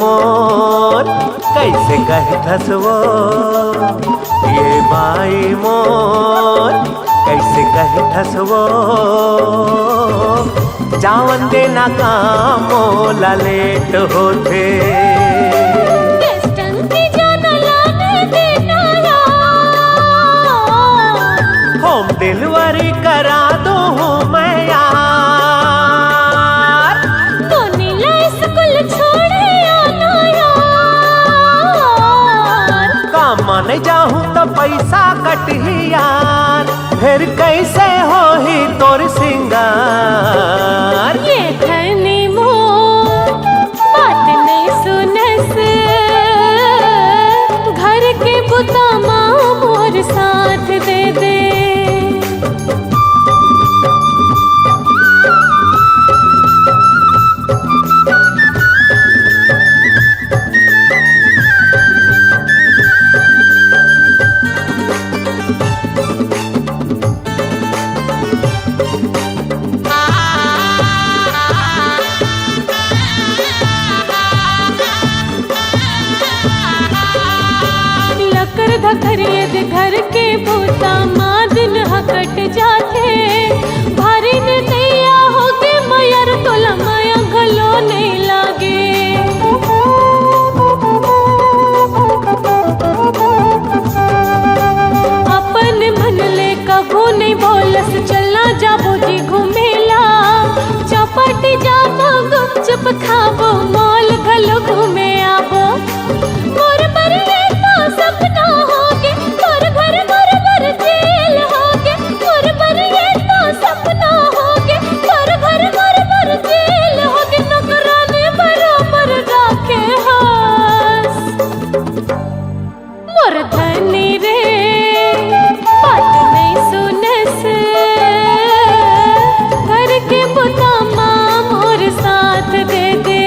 मोर कैसे कहथस वो, ये माई मोर कैसे कहथस वो, जावन देना काम मोला लेट होथे। होम डिलीवरी करा दो हूँ मैं यार, तो नीला स्कूल छोड़े आना यार। काम माने जाहूँ तो पैसा कटही यार, फिर कैसे होही तोर सिंगार। ये धनी मोर बात नहीं सुनस, घर के बुता माँ मोर साथ दे दे। घर के भूता माँ दिन हकट जाते, भारी ने नैया हो के मयर तोला माया गलो नहीं लागे। अपन मन ले कभू नहीं बोलस, चलना जाबो जी घूमेला, चौपाटी जाबो गुपचुप खाबो, मॉल गलो घूमे आबो। मोर बरिए तो सपना होगे, मोर घर मोर बर जेल होगे, मोर बरिए तो सपना होगे, मोर घर मोर बर जेल होगे। नौकरानी बराबर राखे हास मोर धनी रे बात नहीं सुनस, घर के बुता माँ मोर साथ दे दे।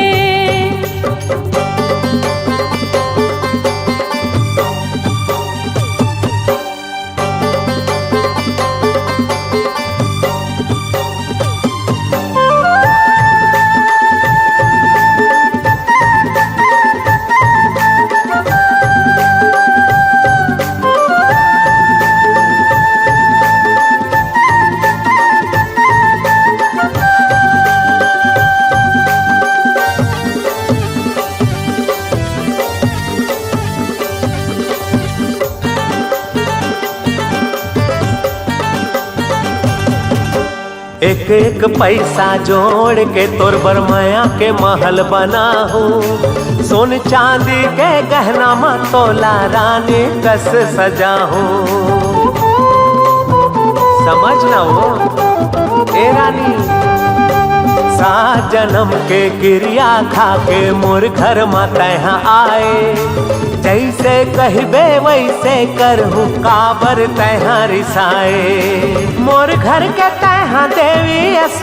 एक एक पैसा जोड़ के तोर बरमाया के महल बनाहू, सोन चांदी के गहना में तोला रानी कस सजाहू। समझ ना वो ए रानी, 7 जन्म के क्रिया खा के मोर घर माता यहाँ आए, जैसे कहबे वैसे करहूँ काबर तैहा रिसाए। मोर घर के तैहा देवी यस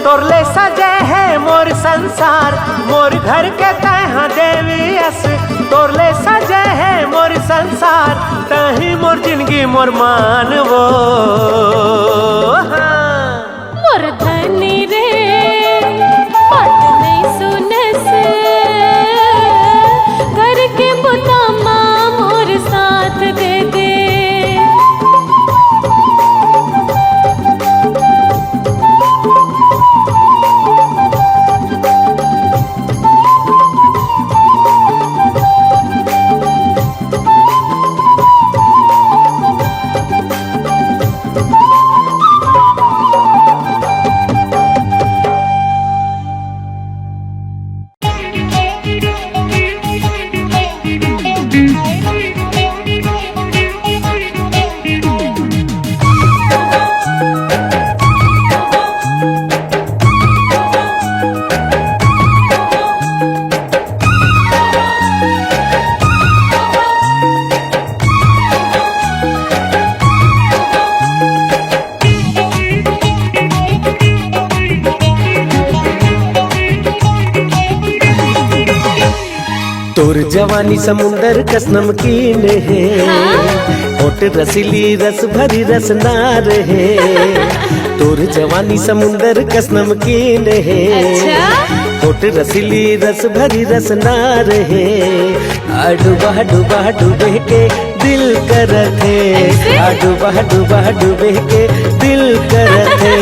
तोरले सजे है मोर संसार, मोर घर के तैहा देवी यस तोरले सजे है मोर संसार, तही मोर जिंदगी मोर मानवो। हाँ। मोर धनी रे बात नहीं सुनस, घर के बुता माँ मोर साथ दे दे। तोर जवानी समुंदर कस नमकीन है, होठ रसीली रस भरी रसनार है। तोर जवानी समुंदर कस नमकीन है, होठ रसीली रस भरी रस ना रहे, डूबा डूबा डूबे के दिल करते, डूबा डूबा डूबे के दिल करते।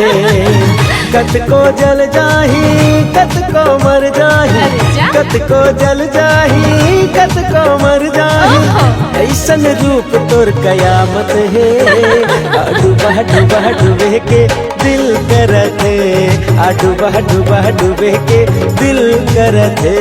कत को जल जाही कत को मर जाही, कत को जल जाही कत को मर जाही, ऐसन रूप तोर कयामत है। डूबा डूबा डूबे के दिल करते, डूबा डूबा डूबे के दिल करते।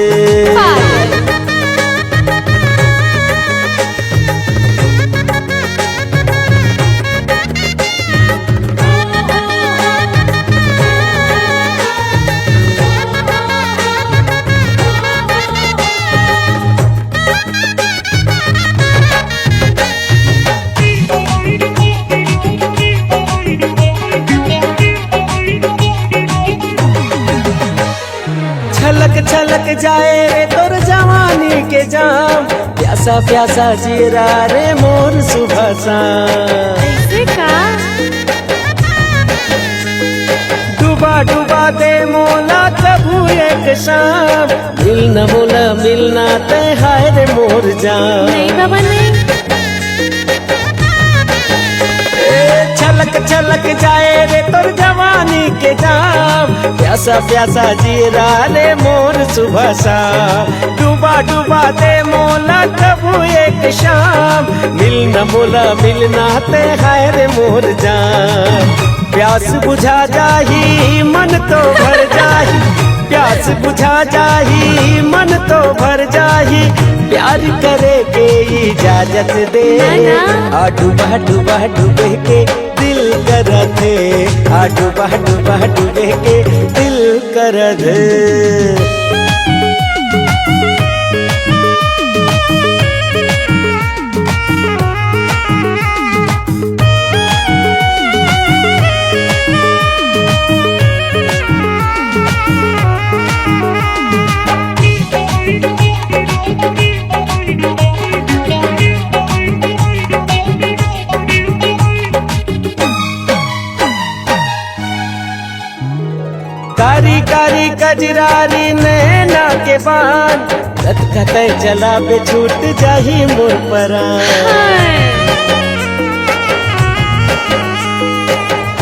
छलक छलक जाए रे तोर जवानी के जाम, प्यासा प्यासा जीरा रे मोर सुबह शाम। ऐसे का डूबा डूबा दे मोला कभू एक शाम, मिलना मोला मिलना ते हाय रे मोर जान। नहीं बाबा नहीं। छलक छलक जाए रे तोर जवानी के जाम, प्यासा प्यासा जीरा रे मोर सुबह शाम। डूबा डूबा दे मोला कबू एक शाम, मिलना मोला मिलना ते हाय रे मोर जान। प्यास बुझा जाही मन तो भर जाही, प्यास बुझा जाही मन तो भर जाही, प्यार करे के इजाजत दे। डूबा डूबा डूबे के दिल करते, डूबा डूबा डूबे के दिल करते। कारी कारी कजरारी नैना के बान, कत कत चला पे छूट जाही मोर परान।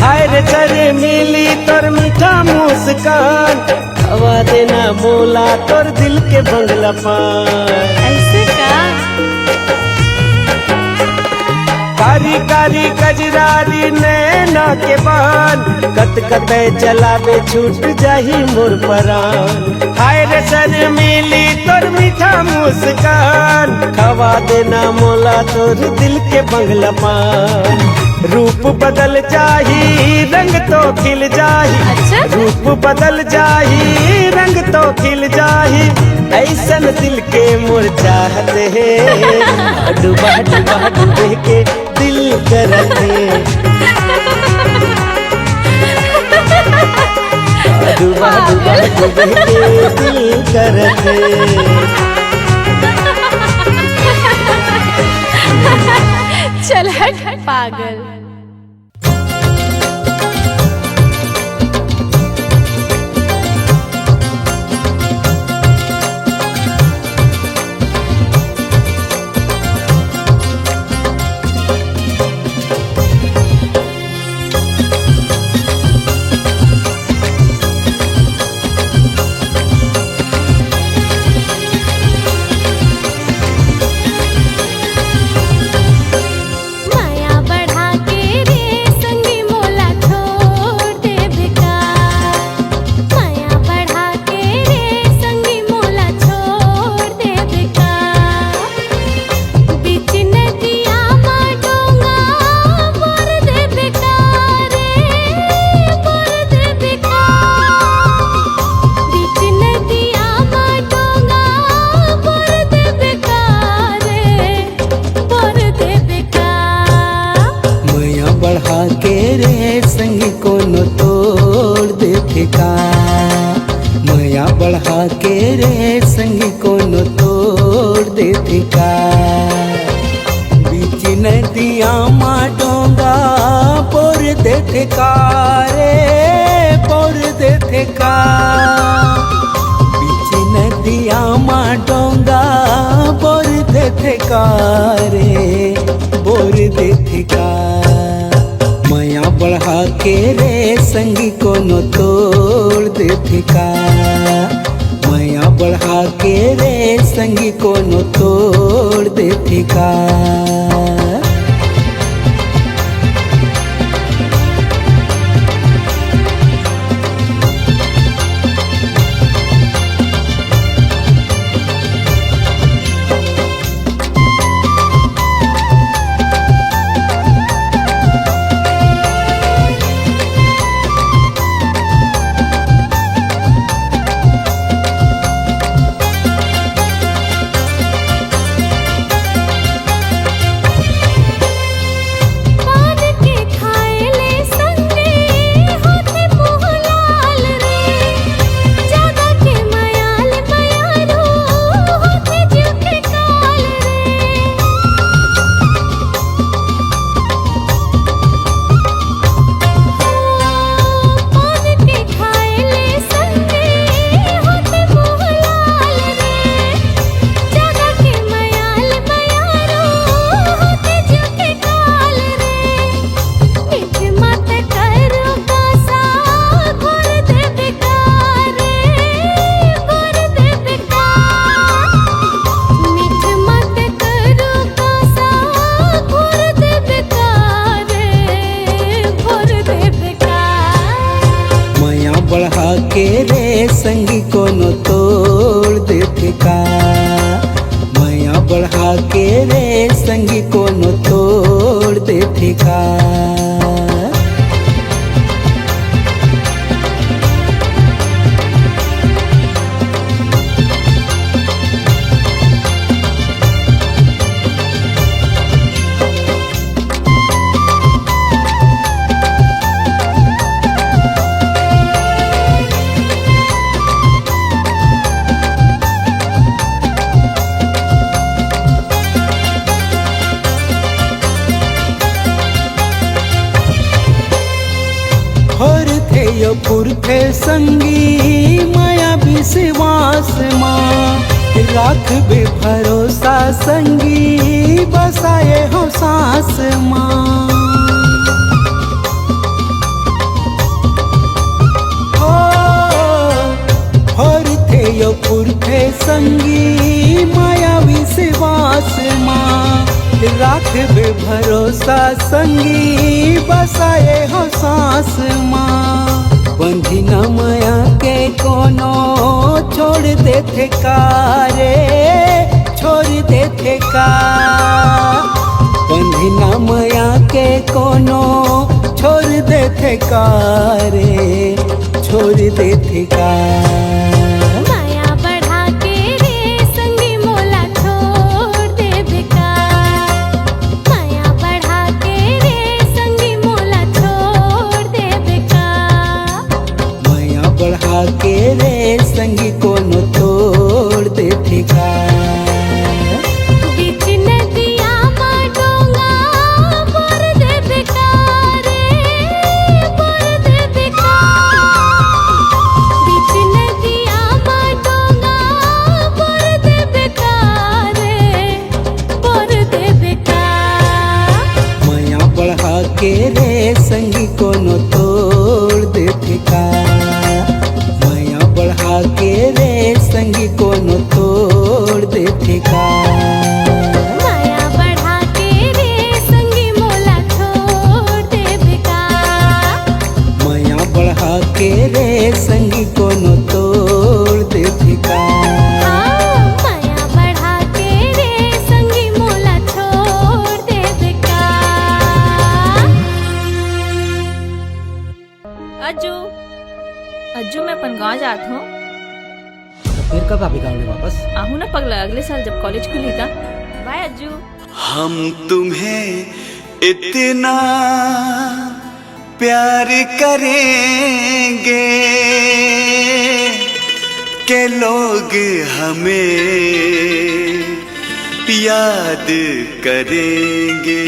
हाय रे चरे मिली तोर मीठा मुस्कान, हवा देना मोला तोर दिल के बंगला पान। ऐसे का कारी कारी कजरारी नैना के बान, कत कत चलावे छूट जाही मोर परान। हाय रे सर मिली तोर मीठा मुस्कान, खवा देना मोला तोर दिल के बंगला पान। रूप बदल जाही रंग तो खिल जाही, अच्छा? रूप बदल जाही रंग तो खिल जाही, ऐसन दिल के मोर चाहत है। डूबा डूबा डूबे के दिल करते, डूबा डूबा डूबे के दिल करते। चल हट पागल। बढ़ा के रे संगी कोनो तोड़ देते का। बीच नदिया मा डोंगा पोर देते का रे पोर देते का। डोंगा बोर देथे का रे बोर देथे का माया बढ़ा के रे संगी कोनो तोड़ देथे का माया बढ़ा के रे संगी कोनो तोड़ देथे का बढ़ा के रे संगी कोनो तोड़ देथे का माया बढ़ा के रे संगी कोनो तोड़ देथे का यो पुरखे संगी माया विश्वास माँ राख बे भरोसा संगी बसाए हो सांस माँ थे यो पुरखे संगी माया विश्वास माँ राख बे भरोसा संगी बसाए हो सांस माँ बंधी न माया के कोनो छोड़ देथे का रे छोड़ देथे का बंधी न माया के कोनो छोड़ देथे का रे छोड़ देथे का के रे संगी कोनो तोड़ देथे का बीच नदिया में डोंगा बोर देथे का रे बोर देथे का बीच नदिया में डोंगा बोर देथे का रे बोर देथे का माया बढ़ा के रे संगी कोनो तोड़ देथे का बढ़ा के रे संगी कोनो तोड़ देथे का माया बढ़ा के रे संगी मोला छोड़ देथे का माया बढ़ा के रे संगी कोनो तोड़ देथे का माया बढ़ा के रे संगी मोला छोड़ देथे का अज्जू अज्जू मैं अपन गाँव जात हूँ फिर कब आप गाँव में वापस आहू ना पगला अगले साल जब कॉलेज खुली था बाय अज्जू हम तुम्हें इतना प्यार करेंगे के लोग हमें याद करेंगे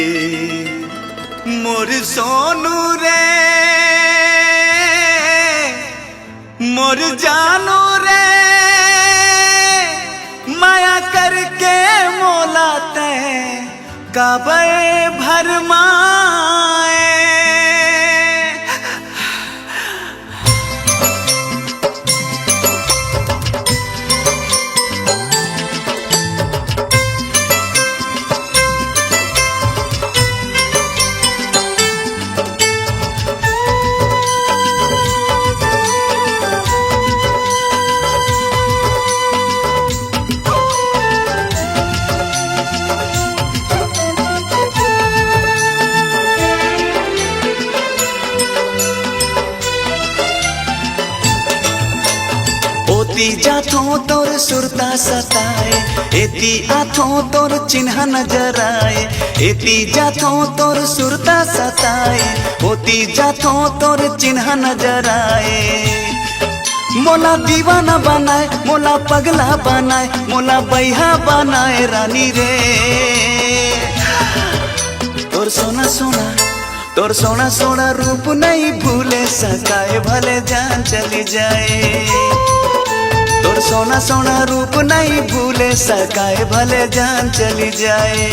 मोर सोनू रे मोर जानू रे माया करके मोलाते काबे भरमाए। एती जाथों तोर सुरता सताए, एती आथों तोर चिन्ह नजर आए। एती जाथों तोर सुरता सताए, ओती जाथों तोर चिन्ह नजर आए। मोला दीवाना बनाए, मोला पगला बनाए, मोला बैहा बनाए रानी रे। तोर सोना सोना, तोर सोना सोना रूप नहीं भूले सकाए, भले जान चली जाए। तोर सोना सोना रूप नहीं भूले सकाए, भले जान चली जाए।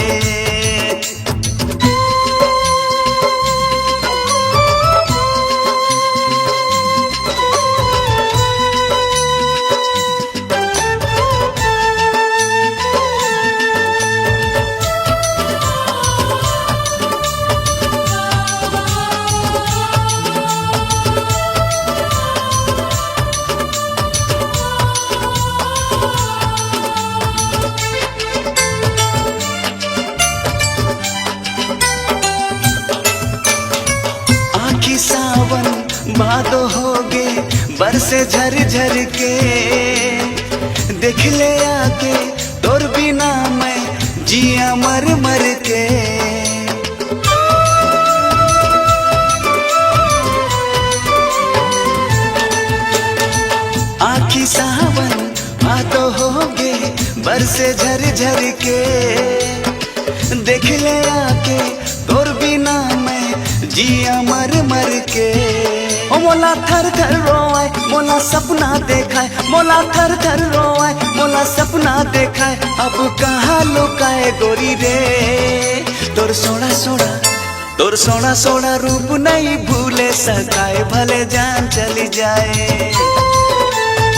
सावन भादो होगे बरसे झर झर के, देख ले आके तोर बिना मैं जिया मर मर के। आखी सावन भादो होगे बरसे झर झर के, देख ले आके तोर बिना मैं जिया मर मर के। ओ मोला थर थर रोए, मोला सपना देखाए, मोला थर थर रोए, मोला सपना देखाए। अब कहाँ लुकाए गोरी रे। तोर सोना सोना, तोर सोना सोना रूप नहीं भूले सकाए, भले जान चली जाए।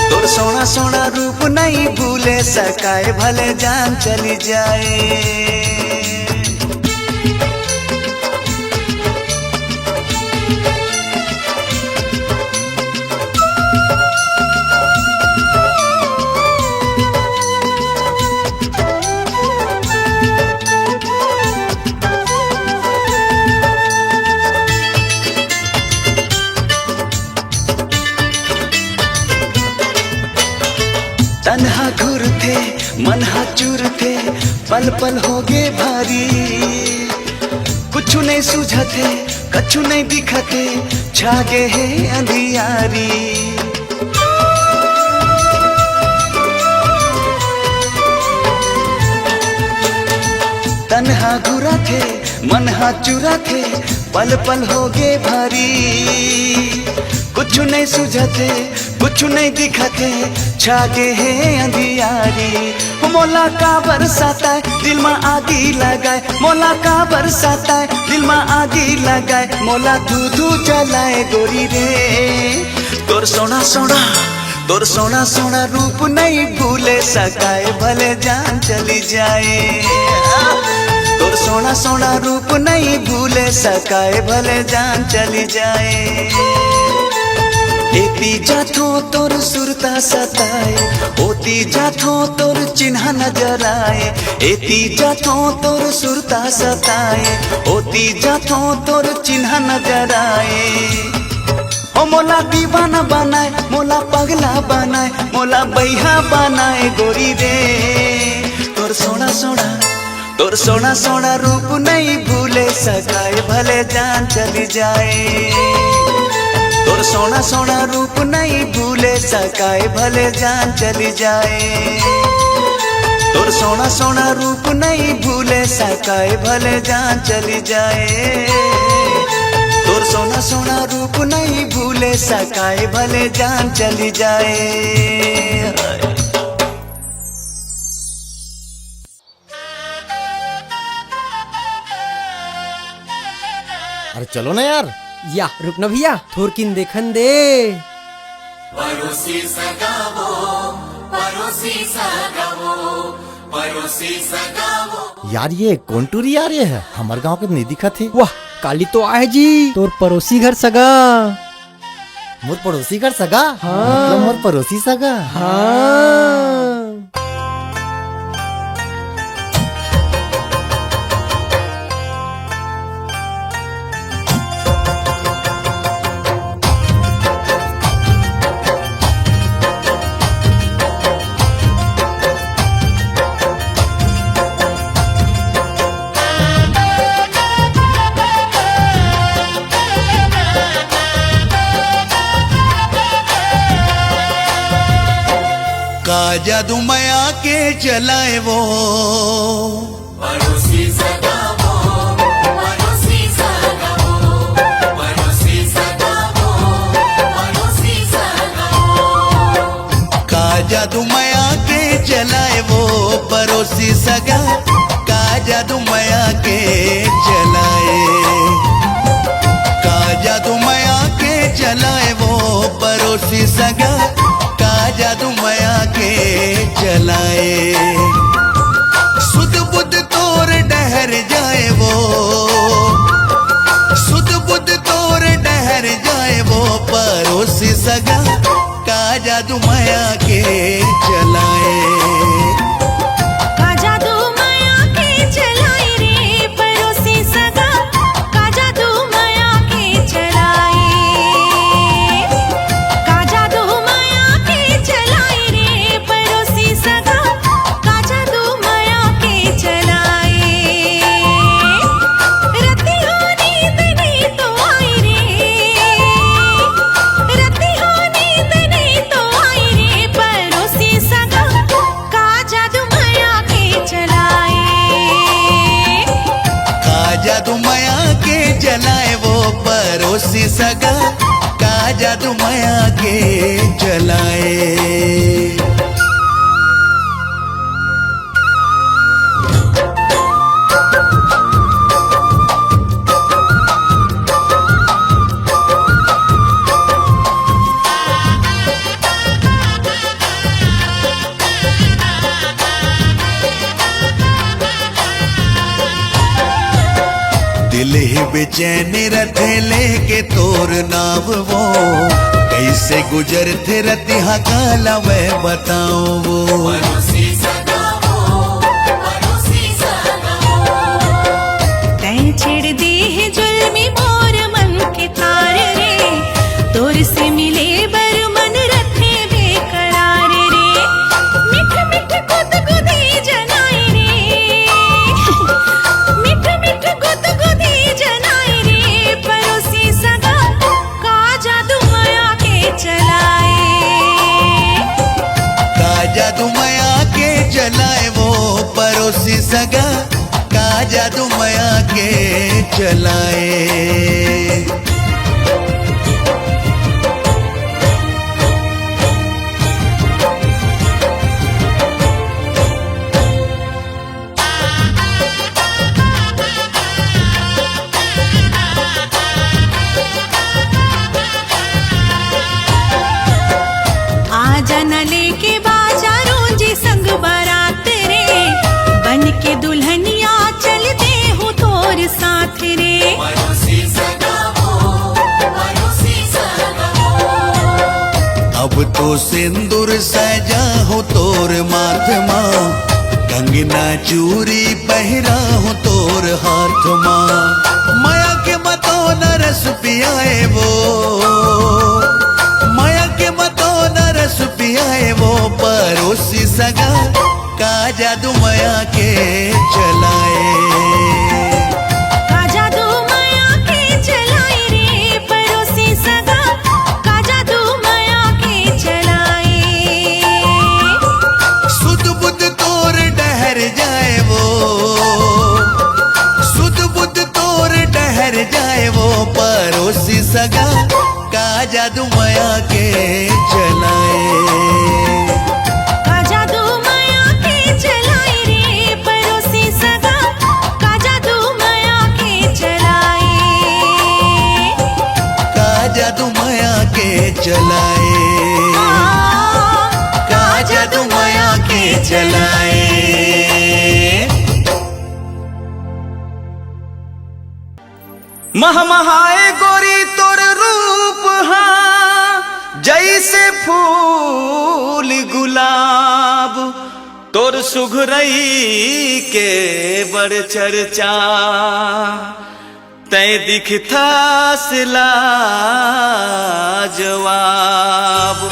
तोर सोना सोना रूप नहीं भूले सकाए, भले जान चली जाए। तन्हा घुर थे मनहा चूर थे, पल पल हो गे भारी। कुछ नहीं सूझते कछु नहीं दिखते, छागे है अंधियारी। तन्हा घुरा थे मनहा चूरा थे, पल पल हो गे भारी। कुछ नहीं सूझते कुछ नहीं दिखते, छागे है अंधियारी। मोला का बरसाता है दिल में आगी लगाए, मोला का बरसाता है दिल में आगी लगाए। मोला धू धू जलाए गोरी रे। तोर सोना सोना, तोर सोना सोना रूप नहीं भूले सकाए, भले जान चली जाए। तोर सोना सोना रूप नहीं भूले सकाए, भले जान चली जाए। एती जाथों तोर सुरता सताए, ओती जाथों तोर चिन्ह नजर आए। एती जाथों तोर सुरता सताए, ओती जाथों तोर चिन्ह नजर आए। ओ मोला दीवाना बनाए, मोला पगला बनाए, मोला बैहा बनाए गोरी रे। तोर सोना सोना, तोर सोना सोना रूप नहीं भूले सकाए, भले जान चली जाए। तोर सोना सोना रूप नहीं भूले सकाए, भले जान चली जाए। तोर सोना सोना रूप नहीं भूले सकाए, भले जान चली जाए। तोर सोना सोना रूप नहीं भूले सकाए, भले जान चली जाए। अरे चलो ना यार। या रुक ना भैया, थोरकिन देखन दे। यार ये कौन टूरी आ रही है? हमारे गांव के नहीं दिखा थे। वाह काली तो आए जी, तोर पड़ोसी घर सगा। मोर पड़ोसी घर सगा? हाँ। मतलब मोर पड़ोसी सगा। हाँ। का जादू माया के चलाए वो पड़ोसी सगा वो, पड़ोसी सगा वो, पड़ोसी सगा वो, पड़ोसी सगा वो। का जादू माया के चलाए वो पड़ोसी सगा, का जादू माया के चलाए, का जादू माया के चलाए वो पड़ोसी सगा, का जादू माया के चलाए। सुध बुध तोर डहर जाए वो, सुध बुध तोर डहर जाए वो पड़ोसी सगा, का जादू माया के चलाए। का जादू माया के चलाए रे पड़ोसी सगा, का जादू माया के चलाए, का जादू माया के चलाए रे पड़ोसी सगा, का जादू माया के चलाए। रति हो नींद नहीं तो आई रे, रति हो नींद नहीं तो आई रे पड़ोसी सगा, का जादू माया के चलाए। का जादू माया के चलाए वो पड़ोसी सगा, का जादू माया के चलाए। दिल ही बेचैन रथे लेके तोर नाव वो, कैसे गुजर थे रतिहा काला मैं बताऊं वो। पड़ोसी सगा वो, पड़ोसी सगा वो। तैं छेड़ दे है जुल्मी मोर मन के तार रे, तोर से मिले बर मन रथे बेकरार रे। मिठ मिठ गुदगुदी जनाए रे, मिठ मिठ गुदगुदी जनाए रे पड़ोसी सगा, का जादू माया के चलाए। का जादू माया के चलाए वो पड़ोसी सगा, का जादू माया के चलाए। आजा न लेके बाजारों जी संग बारात रे, बन के दुल्हनिया चल दे हो तोर साथ रे। पड़ोसी सगा वो, पड़ोसी सगा वो। अब तो सिंदूर सजा हो तोर माथ माँ, कंगना चूरी पहरा हो तोर हाथ माँ। माया के मतो न रस पियाए वो, माया के मतो न रस पियाए वो पड़ोसी सगा, का जादू माया के चलाए। का जादू माया के चलाए रे पड़ोसी सगा, का जादू माया के चलाए। सुध बुध तोर डहर जाए वो, सुध बुध तोर डहर जाए वो पड़ोसी सगा, का जादू माया के चलाए। का जादू माया के चलाए रे पड़ोसी चलाए, का जादू माया के चलाए। महमहाए गोरी तोर रूप हाँ जैसे फूल गुलाब, तोर सुघरई के बड़ चर्चा, तै दिखता सिला जवाब।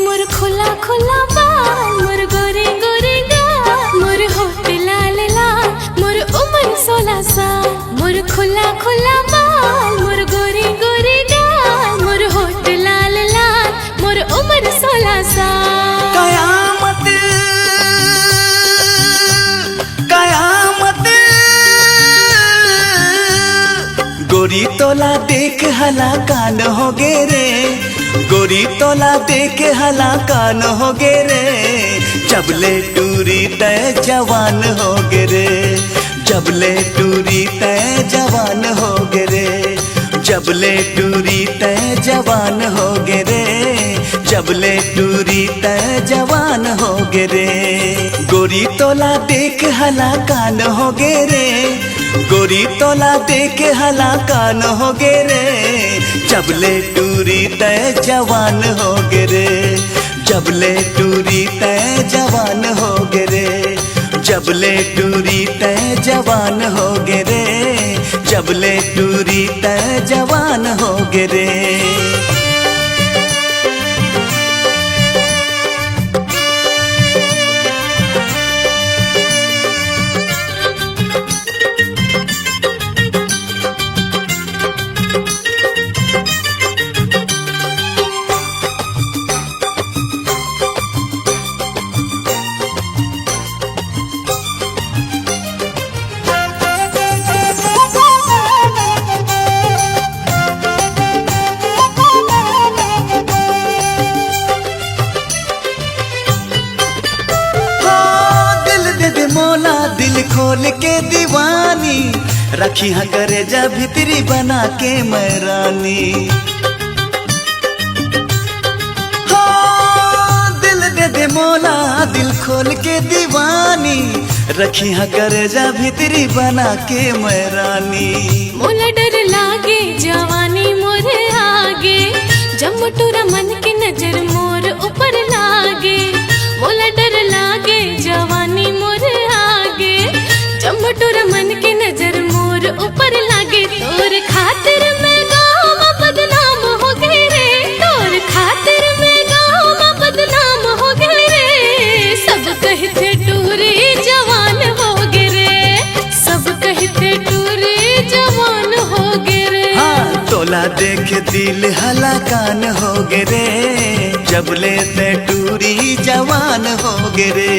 मोर खुला खुला बाल, मोर गोरी गोरी गाल, मोर होठ लाल लाल, मोर उम्र 16 साल। कयामत कयामत गोरी तोला देख हला कान हो गे रे, गोरी तोला देख हला कान हो गे रे, जबले टूरी तय जवान हो गे रे, जबले टूरी तय जवान हो गे रे, जबले टूरी तय जवान हो गे रे, जबले टूरी तय जवान हो गे रे। गोरी तोला देख हला कान हो गे रे, गोरी तोला देख हला कान हो गे रे, जबले टूरी तय जवान हो गे रे, जबले टूरी तय जवान हो गे रे, जबले टूरी तय जवान हो गे रे, जबले टूरी तय जवान हो गे रे। दिल खोल के दीवानी रखी हाँ करे जा भितरी बना के मैं रानी, हो दिल दे दे मोला दिल खोल के दीवानी रखी हाँ करे जा भितरी बना के मैं रानी। मोला डर लागे जवानी मोर आगे, जब मोटूरा मन की नजर मोर ऊपर लागे, मोला डर लागे जवानी मोर आगे, जब मोटूरा मन की नजर मोर ऊपर लागे, तोर खातिर मैं गाँव में बदनाम हो गए रे, तोर खातिर मैं गाँव में बदनाम हो गए रे, सब कहते टूरी जवान हो गए रे, सब कहते टूरी जवान हो गए रे। हाँ तोला देख दिल हला कान हो गे रे, जबले ते टूरी जवान हो गे रे।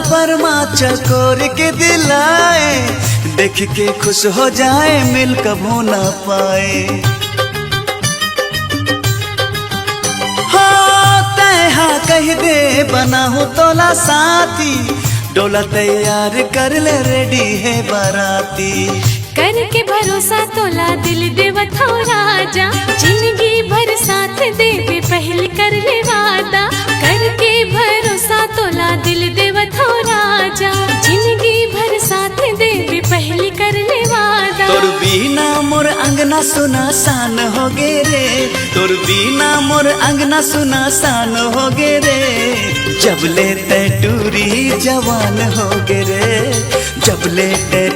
परमा चकोर के दिलाए, देख के खुश हो जाए मिल कभो ना पाए, हाँ तैहा कह दे बना हो तोला साथी, डोला तैयार कर ले रेडी है बाराती, करके भरोसा तोला दिल देवत हो राजा, जिंदगी भर साथ देवे पहले कर ले वादा, करके भरोसा तोला दिल देवत हो राजा, जिंदगी भर साथ देवे पहले कर ले वादा। बीना मोर अंगना सुना सान हो गे रे, तोर बीना मोर अंगना सुना सान हो गे रे। जबले टूरी जवान हो गे रे, जबले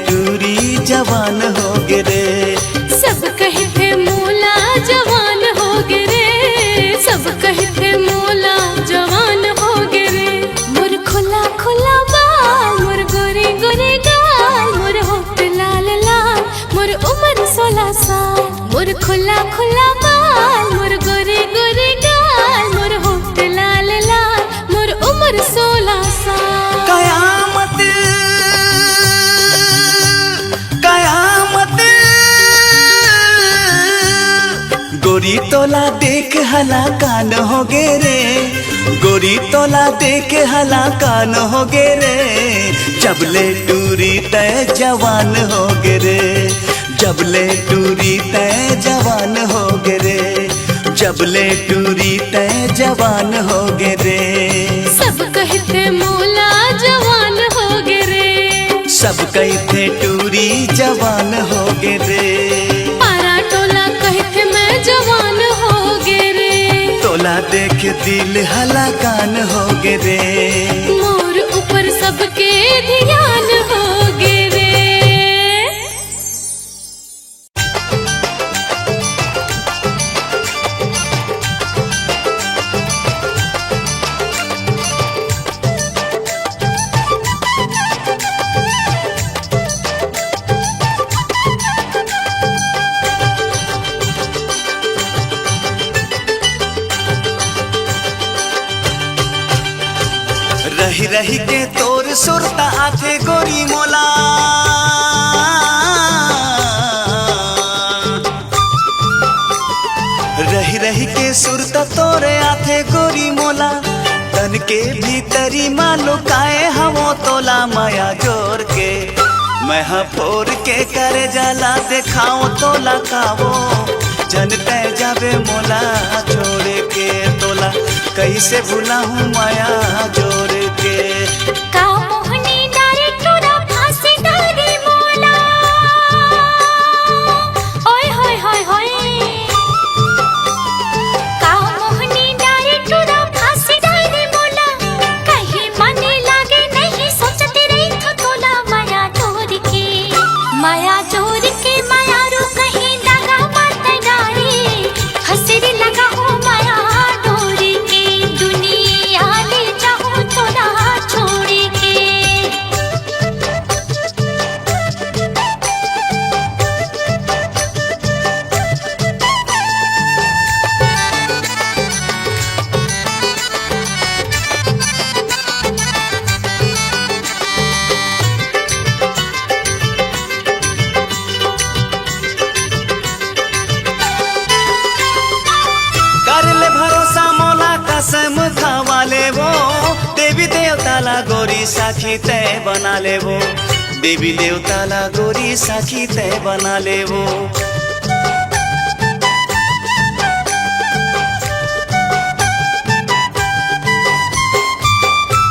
टूरी जवान हो गे रे। सब कहते मोला जवान हो गे रे, सब कहते मोला जवान हो गे रे। मोर खुला खुला बाल, मोर गोरे गोरे गाल, मोर होठ लाल लाल, मोर उम्र 16 साल। मोर खुला खुला बाल, मोर गोरे गोरे गाल, मोर होठ लाल लाल, मोर उम्र 16 साल। कयामत कयामत गोरी तोला देख हला कान हो गे रे, गोरी तोला देख हला कान हो गे रे। जबले टूरी तय जवान हो गे रे, जबले टूरी तय जवान हो गे रे, जबले टूरी तय जवान हो गे रे। सब कहते मोला जवान हो गे रे, सब कहते टूरी जवान हो गे रे। पारा टोला कहते मैं जवान हो गे रे। तोला देख दिल हला कान हो गे रे। मोर ऊपर सबके ध्यान हो गे रे। रही रही के तोर सुरता आथे गोरी मोला, रही रही के सुरता तोरे आथे गोरी मोला। तन के भीतरी मालू काए हमो तोला माया जोर के। मैं फोर के करे जाला देखाओ तोला कावो, जनते जावे मोला छोड़ के तोला। कैसे भूला हूँ माया जोर के। का मोहनी डारे टूरा फांसी डारे मोला, ओए होए होए होए। का मोहनी डारे टूरा फांसी डारे मोला, कहीं मन लागे नहीं सोचती रही थो तोला माया जोर के। माया जोर के माया रू कहीं लगा मत डारे, हंसरी लगा हो माया डोरी के। दुनिया ले जाऊं तोला छोड़ के। कर ले भरोसा मोला कसम खावा ले वो। देवी देवताला गोरी साखी तय बना ले वो, देवी देवताला गोरी साखी तय बना ले वो।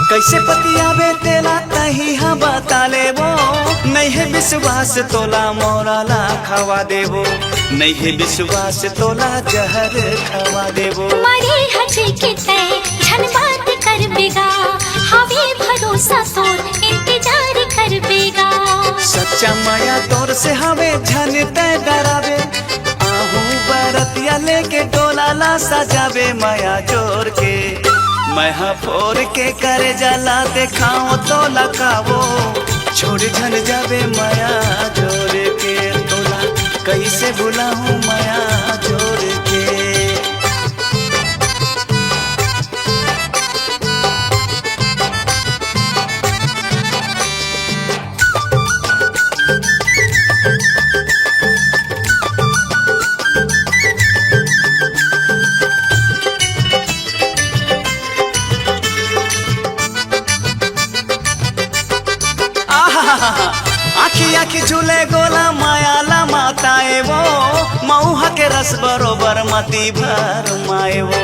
कैसे पतियावे तेला तही हाँ बता ले वो। नहीं है विश्वास तोला मोरा ला खवा देवो, नहीं है विश्वास तोला जहर खवा देवो। तुम्हारी हजे के तय झन बात कर बेगा, हवे भरोसा तोर इंतजार कर बेगा। सच्चा माया तोर से हवे झन तय डरावे, आहू बरतिया लेके डोला ला सजावे माया जोर के। मैं फोर के करे जाला देखाओ तो लकावो, छोड़ झन जावे माया जोर के तोला। कैसे भूला हूँ माया जोर के। आखी आखी झूले गोला मायाला माताए वो। मऊहा के रस बरोबर मती भर माए वो,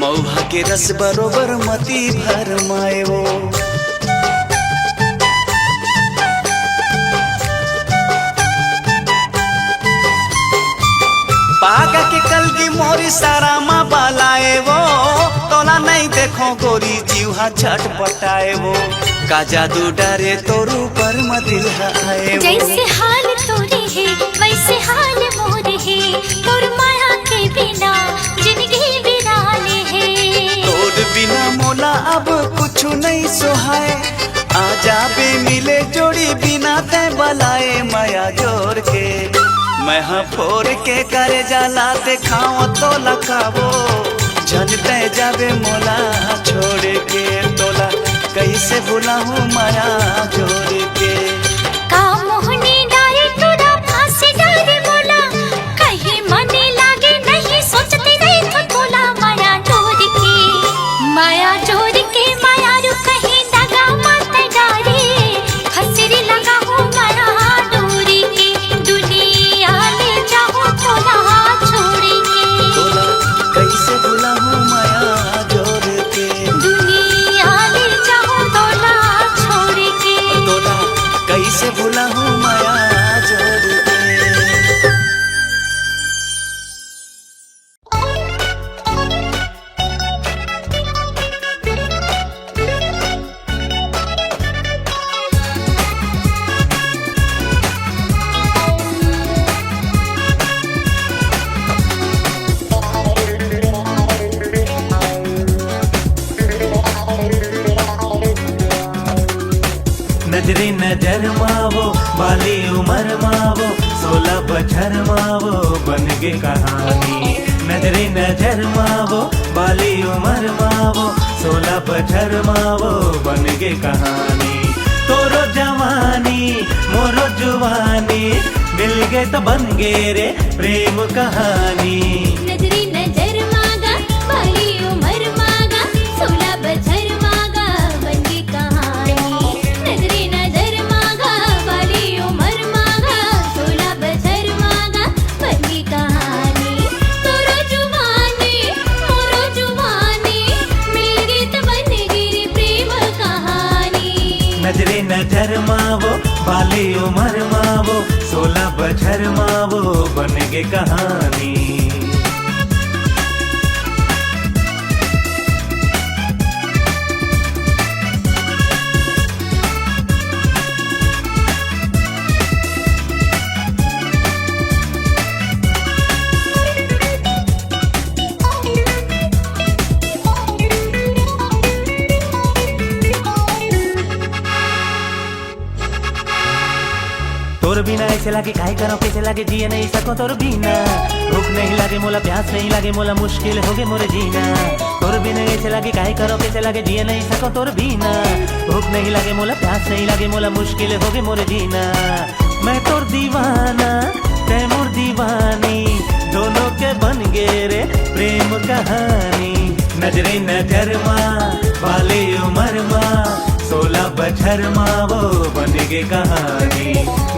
मऊहा के रस बरोबर मती भर माए वो। मोरी सारा माँ बालाए वो तोला नहीं देखो गोरी जीवा छटपटाए वो का जादू डरे तोरू पर दिल आए वो जैसे हाल तोरे है वैसे हाल मोरे है तोर माया के बिना जिंदगी बिराले है तोर बिना मोला अब कुछ नहीं सोहाए आजा बे मिले जोड़ी बिना ते बलाए माया जोर के मैं हाँ फोर के करे जाला देखाओ तो लखावो जनते जावे मोला छोड़ के तोला कैसे भुलाऊं माया जोड़ के का मोहनी डारे तोरा फांसी डारे मोला कहीं मने लागे नहीं सोचते नहीं तो तोला माया जोड़ के माया रू कहीं दगा मत डारे हसरी लगा हूँ माया डोरी के दुनिया ले जाऊँ तोला छोड़ के तोला कैसे भुलाऊं माया जोड़ के दुनिया ले जाऊँ तोला छोड़ के तोला कैसे भुलाऊं माया जोड़ के नजरे नजर मावो बाली उमर मावो 16 बछर मावो बन गे कहानी नजरे नजर मावो बाली उमर मावो 16 बछर मावो बन गे कहानी तोरो जवानी मोरो जुवानी मिल गे तो बन गे रे प्रेम कहानी नजरी नजर मागा बाली उमर मागा 16 बछर मागा बन गे कहानी नजरी नजर मागा बाली उमर मागा 16 बछर मागा बन गे कहानी तोरो जुवानी मोरो जुवानी मिल गे तो बन गे रे प्रेम कहानी नजरे नजर मावो बाली उमर मावो 16 बछर मावो बन गे कहानी तोर बिना ऐसे लागे काहे करो कैसे लागे जिए नहीं सको तोर बिना भूख नहीं लागे मोला प्यास नहीं लागे मोला मुश्किल हो गए मोरे जीना तोर बिना ऐसे लागे काहे करो कैसे लागे जिए नहीं सको तोर बिना भूख नहीं लागे मोला प्यास नहीं लागे मोला मुश्किल हो गए मोरे जीना मैं तोर दीवाना तैमूर दीवानी दोनों के बन गे रे प्रेम कहानी नजरे नजर माँ बाली उमर माँ 16 बछर मावो बन गे कहानी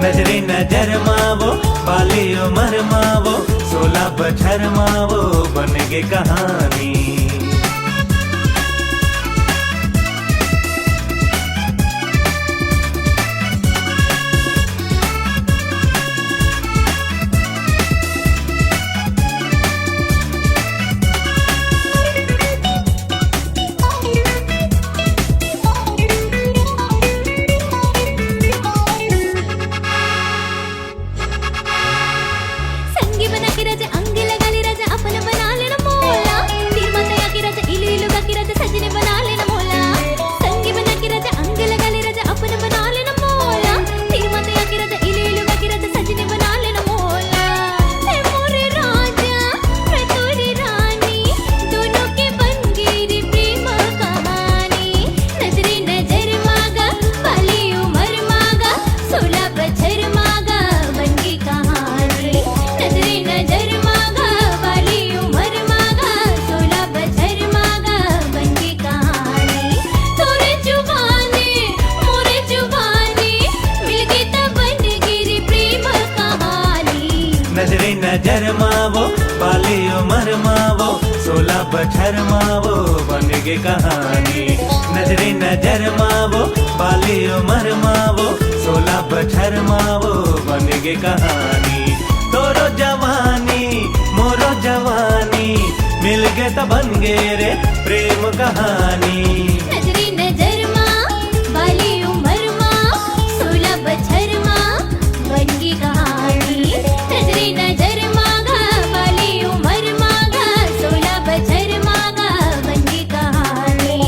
नजरे नजर मावो बाली उमर मावो 16 बछर मावो बन गे कहानी संगी बना के राजा अंग लगा ले राजा अपन बना लेना मोला तीर माता के राजा इलू इलू का के राजा सजने बना लेना मोला संगी बना के राजा अंग लगा ले राजा अपन बना लेना मोला तीर माता के राजा इलू इलू का के राजा सजने बना लेना मोला हे मोरे राजा मैं तोरी रानी दोनों के बन गई रे प्रेम कहानी नजरे नजर मागा बाली उमर मागा 16 बछर मागा बन गई कहानी नजरे नजर मागा बाली उमर मागा 16 बछर मागा बन गई कहानी तोरे जुबानी मोरे जुबानी मिल गई तब बन गई रे प्रेम कहानी नजरे नजर मावो बाली उमर मावो 16 बछर मावो बन गे कहानी नजरे नजर मावो बाली उमर मावो 16 बछर मावो बन गे कहानी तोरो जवानी मोरो जवानी गे त बन गे रे प्रेम कहानी। नजरी नजर माँ वाली उमर माँ 16 बछर माँ बन की कहानी। नजरी नजर माँ वाली उमर माँ 16 बछर माँ बन की कहानी।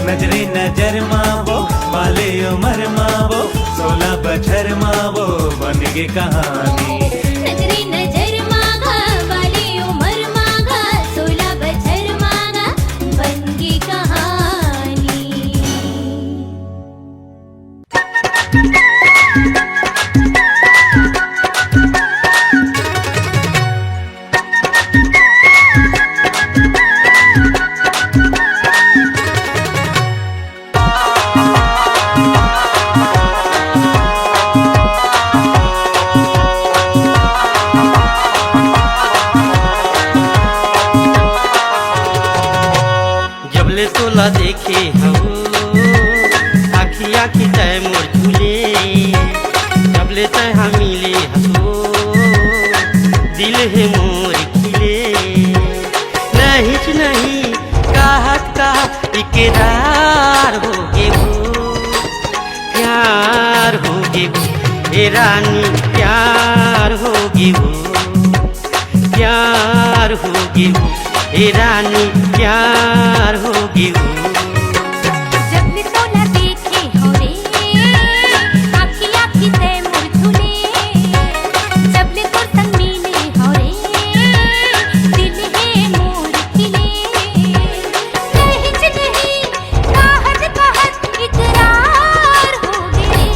नजरी नजर माँ वो वाले उमर माँ वो 16 बछर माँ वो बन गई कहानी। नजरी नजर माँ वाली उमर माँ 16 बछर माँ बन की कहानी। जबले तोला देखे हूँ आखी आखी तय मोर झूले। जबले तय हम मिले हसो दिल है मोर खिले। नहीं च नहीं कहत का इकरार हो गे वो प्यार हो गे वो ए रानी प्यार हो गे वो प्यार हो गे वो ए रानी प्यार होगी वो। जब भी तोला देखे हो रे आखी आखी ते मोर झूले। जब ले तो संग मिले हो रे दिल है मोर खिले। नहीं च नहीं कहत कहत इकरार हो गे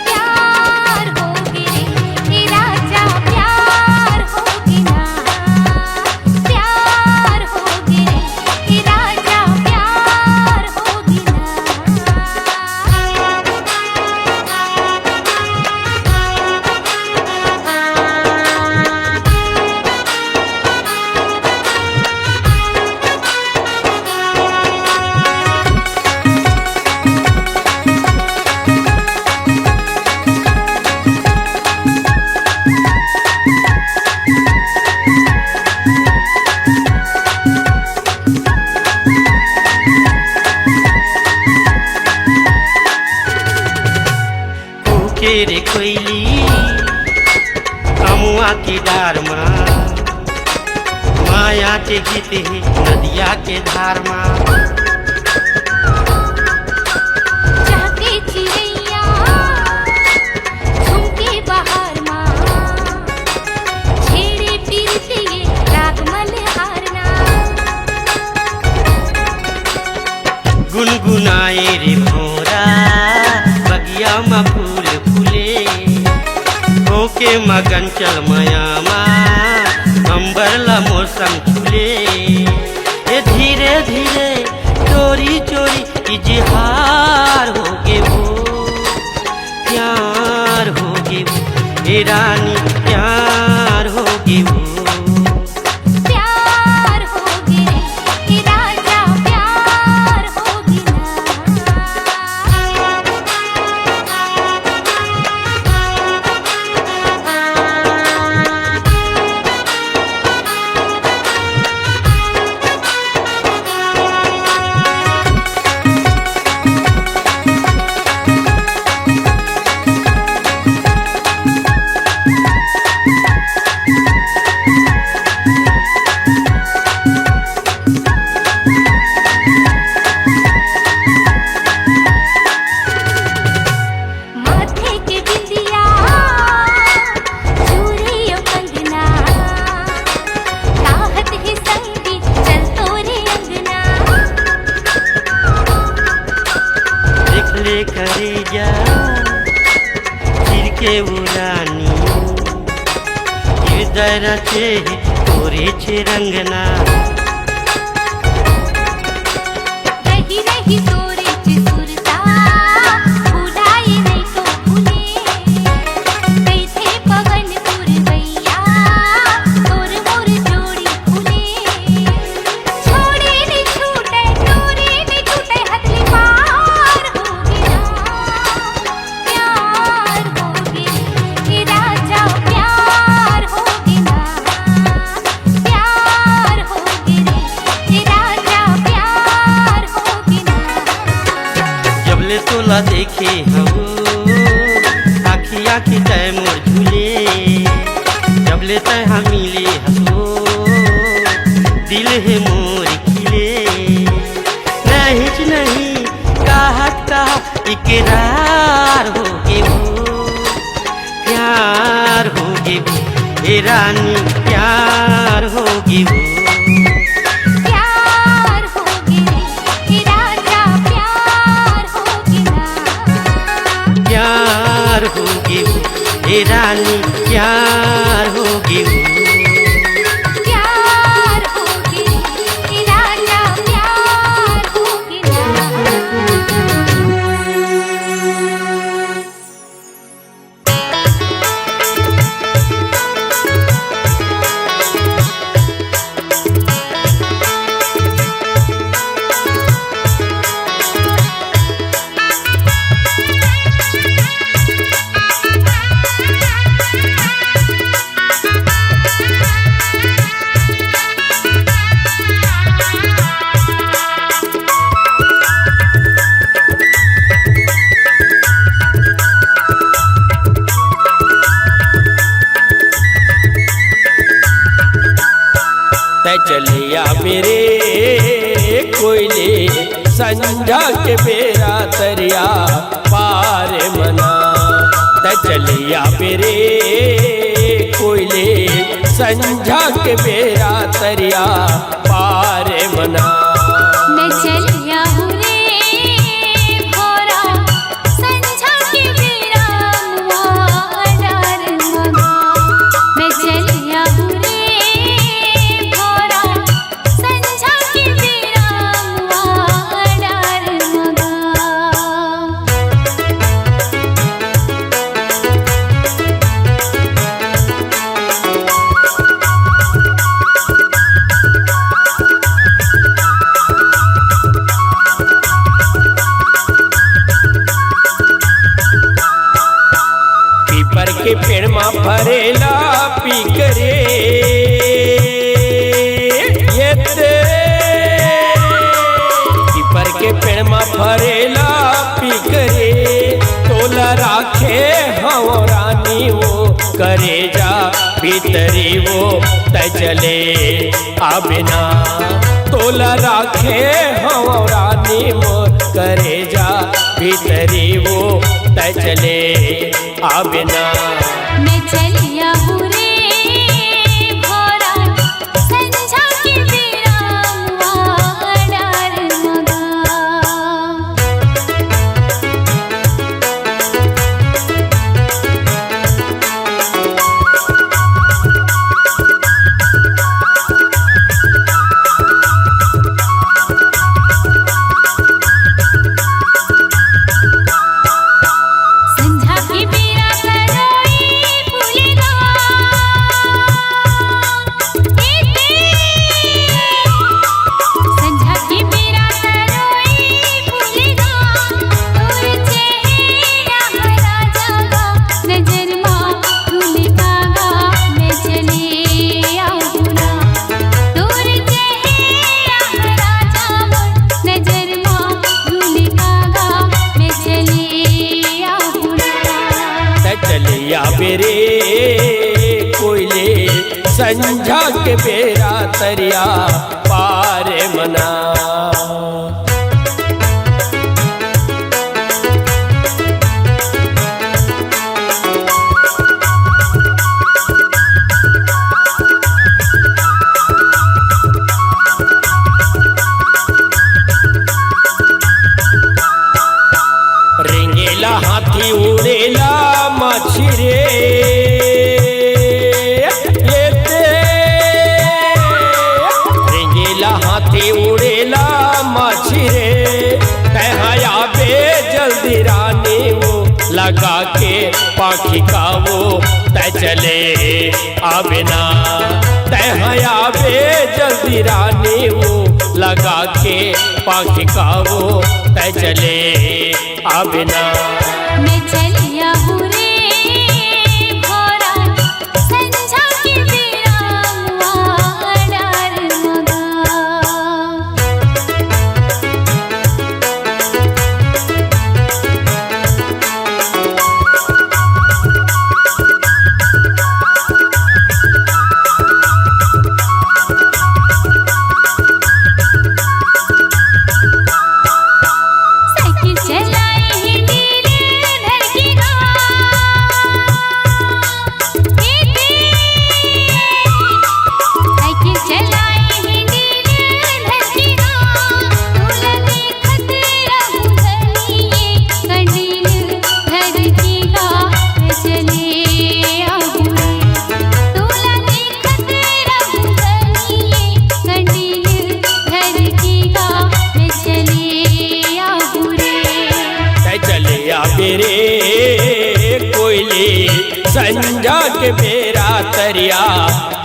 प्यार हो गे रे राजा प्यार हो गे ना प्यार हो गे रे राजा प्यार हो गे ना। के रे कोयली अमुआ के डार माँ माया के गीत है नदिया के धार माँ। चहके चिड़ैया झुमके बहार माँ छेड़े पीरते ये राग मल्हार ना। गुनगुनाए रे भोरा बगिया में फूल फूले। होके मगन चल मयामा अंबरला मौसम झूले। ए धीरे धीरे चोरी चोरी इजहार होगे वो प्यार होगे वो ए रानी प्यार होगे वो। प्यार हो गे रे राजा प्यार हो गे ना। माथे के बिंदिया चूड़ियों कंगना राहत है संगी चल तोरे अंगना। देख ले करे जा फिर के उड़ानी हृदय रचे तोरे छे रंगना। रही रही तोरे सुरता भुलाए नहीं तो भूले। कैसे पवन पुरवैया तोर मोर जोड़ी खुले। छोड़े नहीं छूटे तोरे नहीं छूटे हथली पार हो गे ना प्यार हो गे राजा प्यार हो गे ना प्यार हो गे देखे हो आखी आखी तय मोर झूले जब ले तय हम मिले हंसो दिल है मोर खिले नहीं कहता इकरार हो गे वो प्यार हो गे वो हे रानी प्यार हो गे वो प्यार होगी कि राजा प्यार होगी ना प्यार हो गे वो हे रानी प्यार हो गे वो प्यार होगी कि राजा प्यार होगी ना चलिया मेरे कोयले संझा के बेरा तरिया पार मना चलिया मेरे कोयले संझा के बेरा तरिया पार मना मैं चलिया हूँ रे भोरा संझा के बेरा मुआ डार मगा मैं चलिया हूँ रे भोरा संझा के बेरा मुआ डार मगा पीपर के पेड़ में फरेला पी करे ये ते पीपर के पेड़ में फरेला पी करे तोला राखे हम रानी वो करे जा भीतरी वो तय चले आबिना तोला राखे हम रानी वो करे जा भीतरी वो तय चले आबिना मैं चलिया हूँ रे भोरा संझा के बेरा मुआ डार मगा संझा की बेरा तरोई फूलेगा संझा की बेरा तरोई फूलेगा तोर चेहरा हरा जागा नजर माँ भूलेगा मैं चले आऊँगा तोर चेहरा हरा जागा नजर माँ भूलेगा मैं चले आऊँगा चलिया बेरे कोयले संझा के बेरा तरिया पार मना रेंगेला हाथी उड़ेला मछरे रेंगेला हाथी उड़ेला मछरे कहया बे जल्दी रानी वो लगा के पाखी का वो तय चले आबिना कहया बे जल्दी रानी वो लगा के पाखी का वो तय चले आबिना मैं चलिया हूँ रे भोरा संझा के बेरा मुआ डार मगा संजा के बेरा तरिया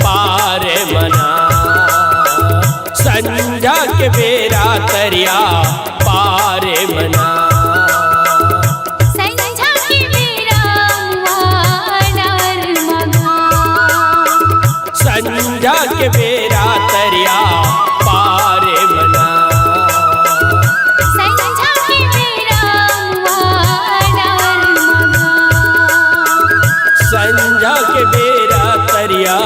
पार मना संजा के बेरा तरिया पार मना संझा के बेरा मुहार मगा संजा के बेरा तरिया पार मना संझा के बेरा मुहार मगा संजा के बेरा तरिया